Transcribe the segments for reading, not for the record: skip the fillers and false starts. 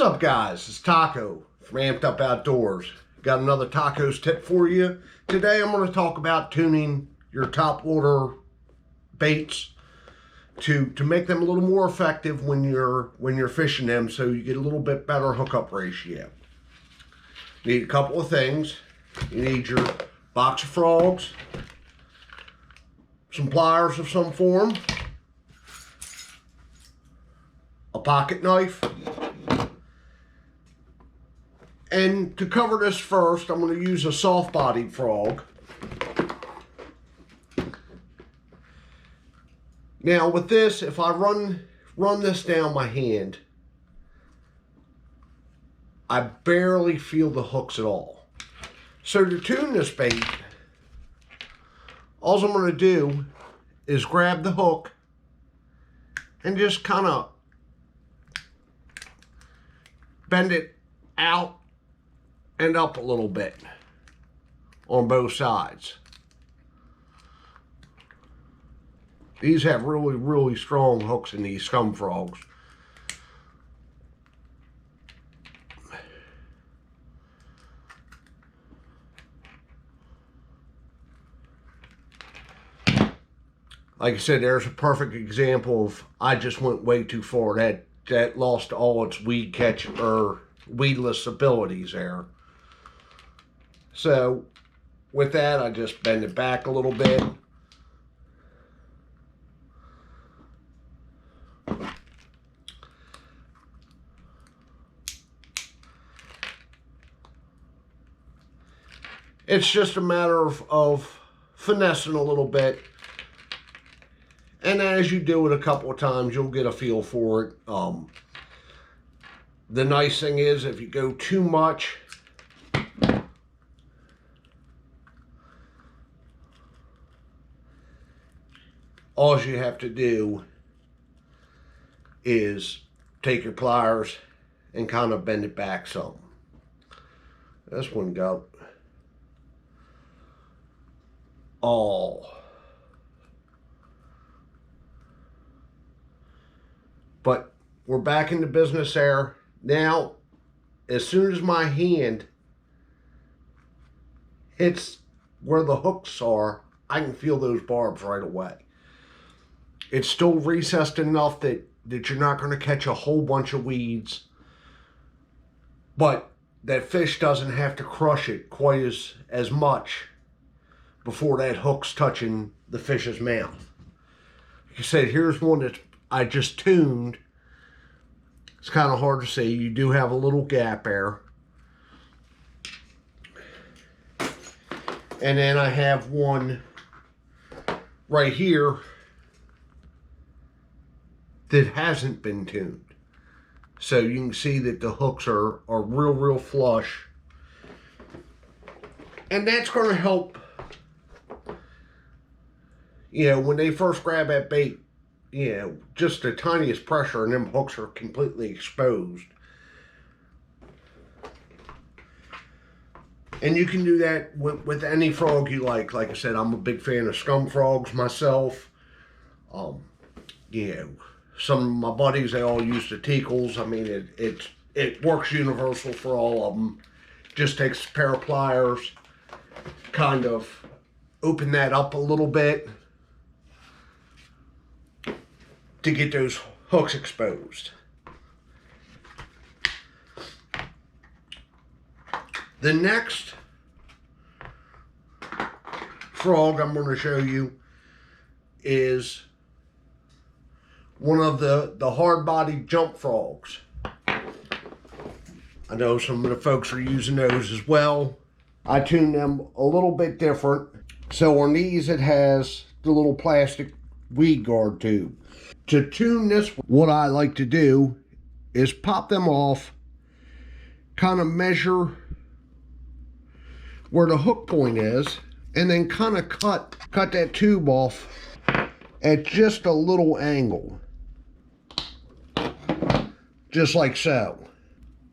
What's up, guys? It's Taco from Amped Up Outdoors. Got another tacos tip for you. Today I'm going to talk about tuning your top water baits to make them a little more effective when you're fishing them, so you get a little bit better hookup ratio. You need a couple of things. You need your box of frogs, some pliers of some form, a pocket knife. And to cover this first, I'm going to use a soft-bodied frog. Now with this, if I run this down my hand, I barely feel the hooks at all. So to tune this bait, all I'm going to do is grab the hook and just kind of bend it out and up a little bit on both sides. These have really strong hooks in these scum frogs. Like I said, there's a perfect example of I just went way too far. That lost all its weed catch or weedless abilities there. So with that, I just bend it back a little bit. It's just a matter of finessing a little bit. And as you do it a couple of times, you'll get a feel for it. The nice thing is, if you go too much, all you have to do is take your pliers and kind of bend it back some. This one got all. But we're back into business there. Now, as soon as my hand hits where the hooks are, I can feel those barbs right away. It's still recessed enough that you're not going to catch a whole bunch of weeds, but that fish doesn't have to crush it quite as much before that hook's touching the fish's mouth. Like I said, here's one that I just tuned. It's kind of hard to see. You do have a little gap there. And then I have one right here that hasn't been tuned. So you can see that the hooks are real flush. And that's going to help, when they first grab that bait, just the tiniest pressure and them hooks are completely exposed. And you can do that with any frog you like. Like I said, I'm a big fan of scum frogs myself. Some of my buddies, they all use the tickles. I mean, it works universal for all of them. Just takes a pair of pliers, kind of open that up a little bit to get those hooks exposed. The next frog I'm going to show you is one of the hard-bodied jump frogs. I know some of the folks are using those as well. I tune them a little bit different. So on these, it has the little plastic weed guard tube. To tune this, what I like to do is pop them off, kind of measure where the hook point is, and then kind of cut that tube off at just a little angle. Just like so.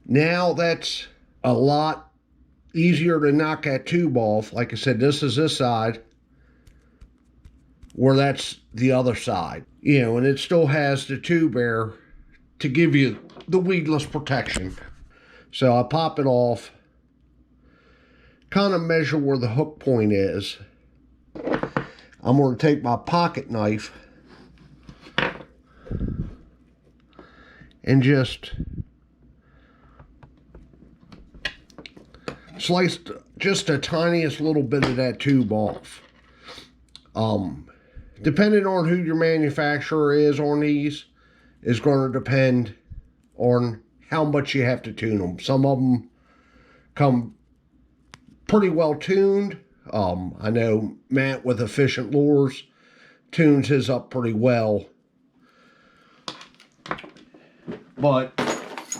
Now that's a lot easier to knock that tube off. Like I said, this is this side, where that's the other side. And it still has the tube there to give you the weedless protection. So I pop it off, kind of measure where the hook point is. I'm going to take my pocket knife and just slice just the tiniest little bit of that tube off. Depending on who your manufacturer is on these, is going to depend on how much you have to tune them. Some of them come pretty well tuned. I know Matt with Efficient Lures tunes his up pretty well. But,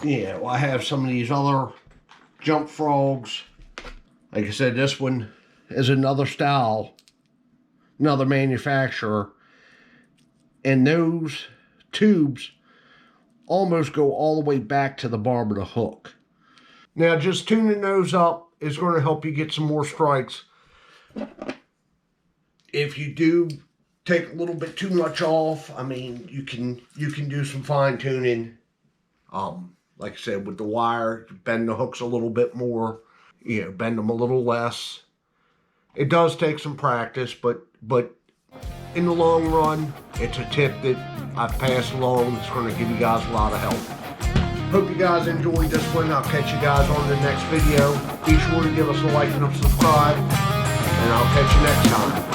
yeah, well, I have some of these other jump frogs. Like I said, this one is another style, another manufacturer. And those tubes almost go all the way back to the barb of the hook. Now, just tuning those up is going to help you get some more strikes. If you do take a little bit too much off, I mean, you can do some fine tuning. Like I said, with the wire, bend the hooks a little bit more, you know, bend them a little less. It does take some practice, but in the long run, it's a tip that I've passed along that's going to give you guys a lot of help. Hope you guys enjoyed this one. I'll catch you guys on the next video. Be sure to give us a like and a subscribe, and I'll catch you next time.